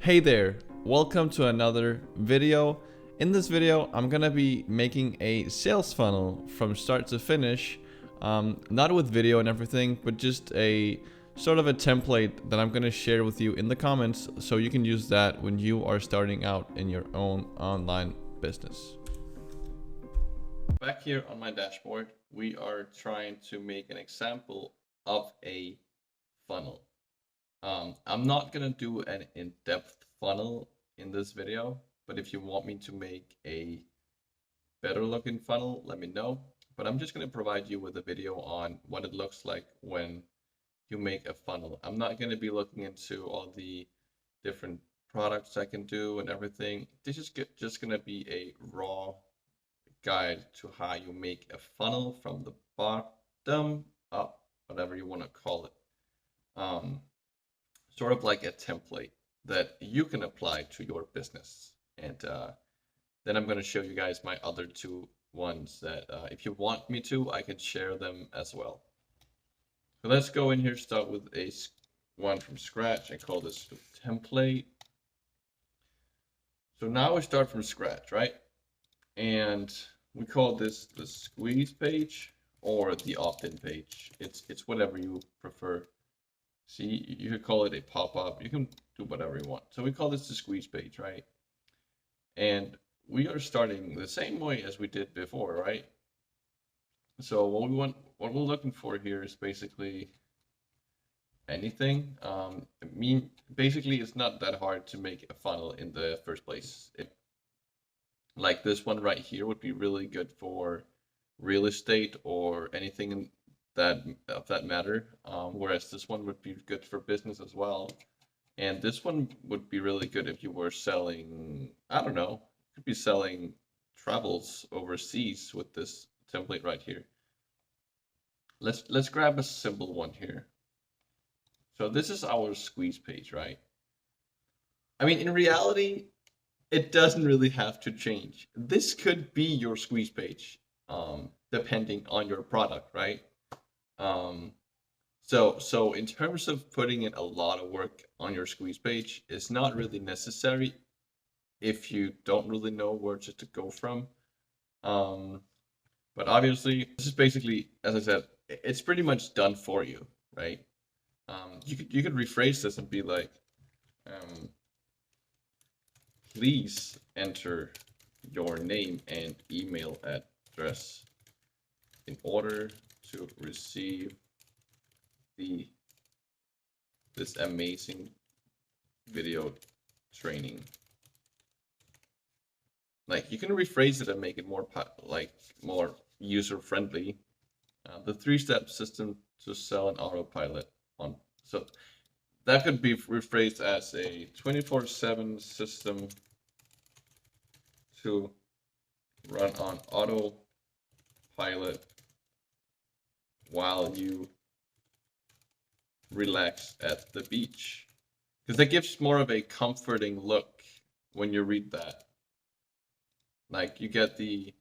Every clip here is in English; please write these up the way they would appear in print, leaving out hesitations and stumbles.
Hey there, welcome to another video. In this video, I'm gonna be making a sales funnel from start to finish. Not with video and everything, but just a sort of a template that I'm gonna share with you in the comments so you can use that when you are starting out in your own online business. Back here on my dashboard, we are trying to make an example of a funnel. I'm not gonna do an in-depth funnel in this video, but if you want me to make a better looking funnel, let me know. But I'm just gonna provide you with a video on what it looks like when you make a funnel. I'm not gonna be looking into all the different products I can do and everything. This is just gonna be a raw guide to how you make a funnel from the bottom up, whatever you want to call it. Sort of like a template that you can apply to your business. And then I'm going to show you guys my other two ones that if you want me to, I can share them as well. So let's go in here, start with a one from scratch. I call this the template. So now we start from scratch, right? And we call this the squeeze page or the opt-in page. It's whatever you prefer. See, you could call it a pop-up. You can do whatever you want. So we call this the squeeze page, right? And we are starting the same way as we did before, right? So what we're looking for here is basically anything. Basically, it's not that hard to make a funnel in the first place. Like this one right here would be really good for real estate or anything of that matter, whereas this one would be good for business as well. And this one would be really good if you were selling, I don't know, you could be selling travels overseas with this template right here. Let's grab a simple one here. So this is our squeeze page, right? I mean, in reality, it doesn't really have to change. This could be your squeeze page, depending on your product, right? So in terms of putting in a lot of work on your squeeze page, it's not really necessary if you don't really know where to go from. But obviously, this is basically, as I said, it's pretty much done for you, right? You could rephrase this and be like, please enter your name and email address in order to receive this amazing video training. Like, you can rephrase it and make it more more user friendly. The 3-step system to sell an autopilot on. So that could be rephrased as a 24/7 system to run on autopilot while you relax at the beach, because that gives more of a comforting look when you read that. Like, you get the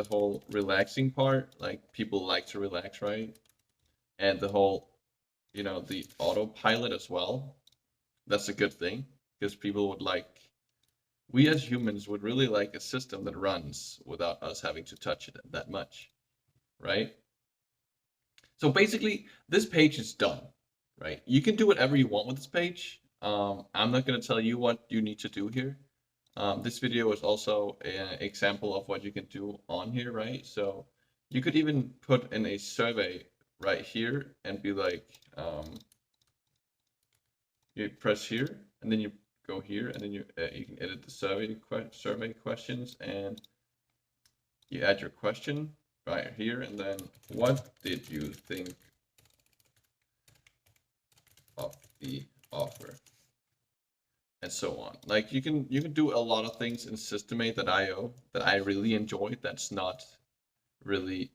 whole relaxing part, like people like to relax, right? And the whole, the autopilot as well. That's a good thing, because people would we as humans would really like a system that runs without us having to touch it that much, right? So basically, this page is done, right? You can do whatever you want with this page. I'm not going to tell you what you need to do here. This video is also an example of what you can do on here, right? So you could even put in a survey right here and be like, you press here, and then you go here, and then you can edit the survey questions, and you add your question right here, and then what did you think of the offer, and so on. Like, you can do a lot of things in Systemate.io that I really enjoy. That's not really,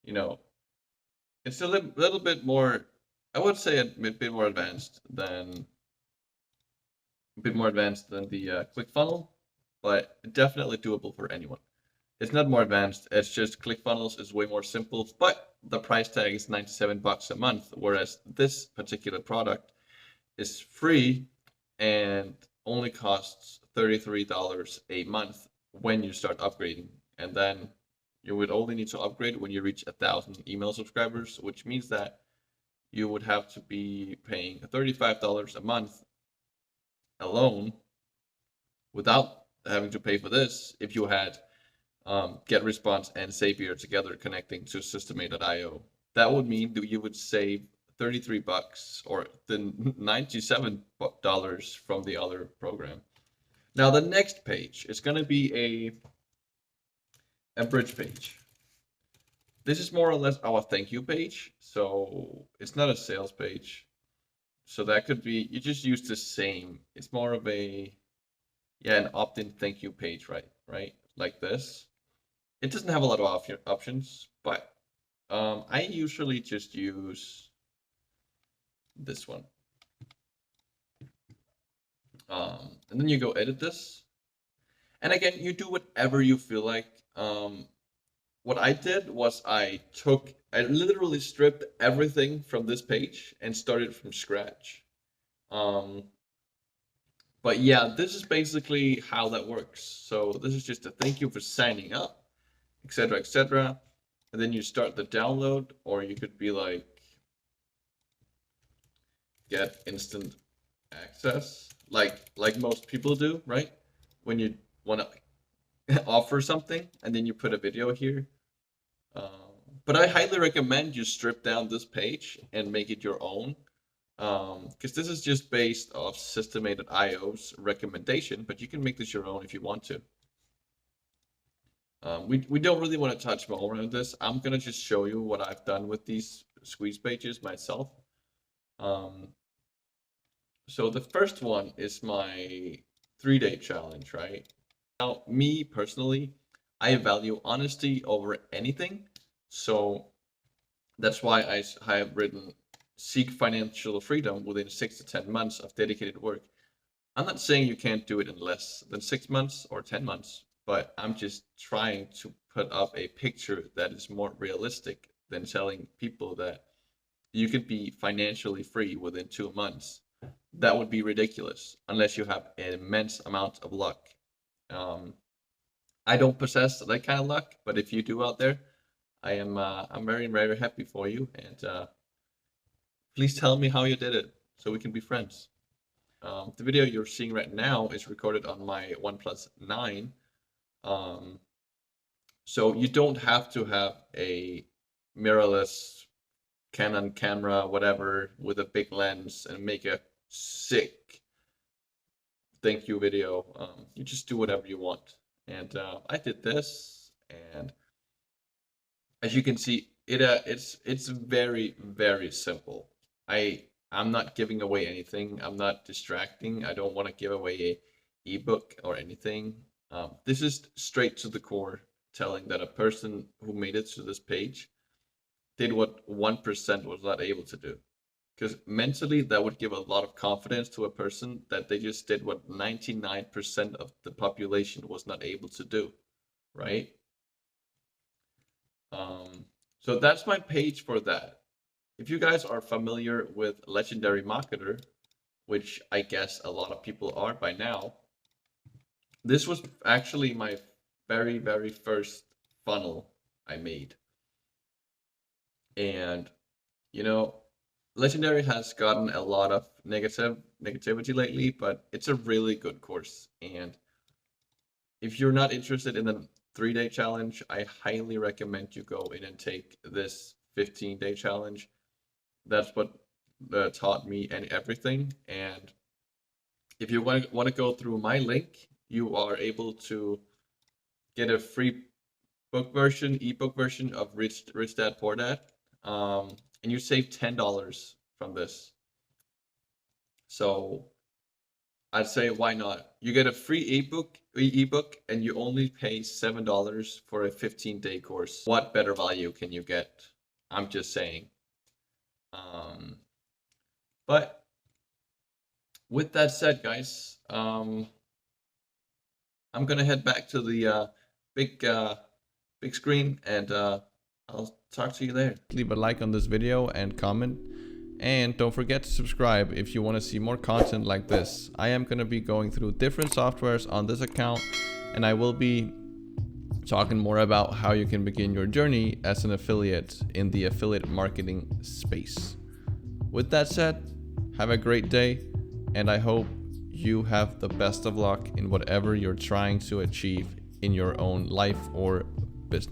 it's a little bit more, I would say a bit more advanced than the ClickFunnels, but definitely doable for anyone. It's not more advanced. It's just ClickFunnels is way more simple, but the price tag is $97 a month, whereas this particular product is free and only costs $33 a month when you start upgrading. And then you would only need to upgrade when you reach 1,000 email subscribers, which means that you would have to be paying $35 a month alone without having to pay for this if you had GetResponse and Zapier together connecting to Systeme.io. That would mean that you would save $33 or the $97 from the other program. Now the next page is going to be a bridge page. This is more or less our thank you page, so it's not a sales page. So that could be, you just use the same. It's more of an opt-in thank you page, right? Like this. It doesn't have a lot of options, but I usually just use this one. And then you go edit this. And again, you do whatever you feel like. What I did was I literally stripped everything from this page and started from scratch. But yeah, this is basically how that works. So this is just a thank you for signing up, etc., etc. And then you start the download, or you could be like, get instant access, like most people do, right? When you want to offer something and then you put a video here. But I highly recommend you strip down this page and make it your own, because this is just based off Systeme.io's recommendation, but you can make this your own if you want to. We don't really want to touch more on this. I'm gonna just show you what I've done with these squeeze pages myself. So the first one is my 3-day challenge, right? Now, me personally, I value honesty over anything. So that's why I have written seek financial freedom within 6 to 10 months of dedicated work. I'm not saying you can't do it in less than 6 months or 10 months, but I'm just trying to put up a picture that is more realistic than telling people that you could be financially free within 2 months. That would be ridiculous unless you have an immense amount of luck. I don't possess that kind of luck, but if you do out there, I'm very, very happy for you, and please tell me how you did it so we can be friends. The video you're seeing right now is recorded on my OnePlus 9. So you don't have to have a mirrorless Canon camera, whatever, with a big lens and make a sick thank you video. You just do whatever you want. And I did this, and as you can see, it's very, very simple. I'm not giving away anything. I'm not distracting. I don't want to give away a ebook or anything. This is straight to the core, telling that a person who made it to this page did what 1% was not able to do. Because mentally, that would give a lot of confidence to a person that they just did what 99% of the population was not able to do, right? So that's my page for that. If you guys are familiar with Legendary Marketer, which I guess a lot of people are by now, this was actually my very, very first funnel I made. And, you know, Legendary has gotten a lot of negativity lately, but it's a really good course. And if you're not interested in the 3-day challenge, I highly recommend you go in and take this 15-day challenge. That's what taught me and everything. And if you want to go through my link, you are able to get a free ebook version of Rich Dad Poor Dad. And you save $10 from this. So I'd say, why not? You get a free ebook, and you only pay $7 for a 15-day course. What better value can you get? I'm just saying. But with that said, guys, I'm gonna head back to the big screen, and I'll talk to you there. Leave a like on this video and comment. And don't forget to subscribe if you want to see more content like this. I am going to be going through different softwares on this account, and I will be talking more about how you can begin your journey as an affiliate in the affiliate marketing space. With that said, have a great day, and I hope you have the best of luck in whatever you're trying to achieve in your own life or business.